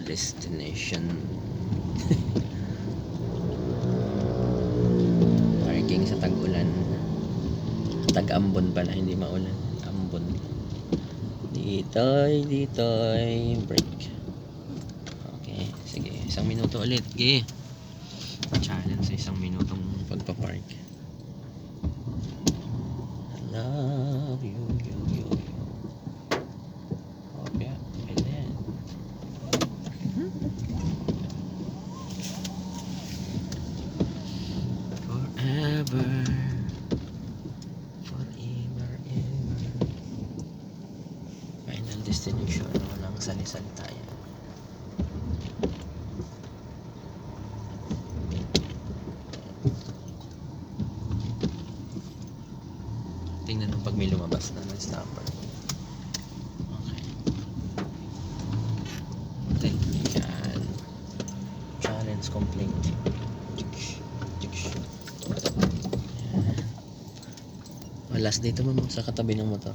destination. Parking sa tag-ulan. Tag-ambon pala, hindi maulan. Ambon. Ditoy, break. Okay, sige. 1 minuto ulit. Okay. Challenge sa 1 minutong pagpapark. I love you. Okay, pwede yan. Forever, ever. Final destination. Walang sali-salita yan. Tingnan mo pag may lumabas na ng stopper. Okay. Yan. Challenge complete. Last dito mo sa katabi ng motor.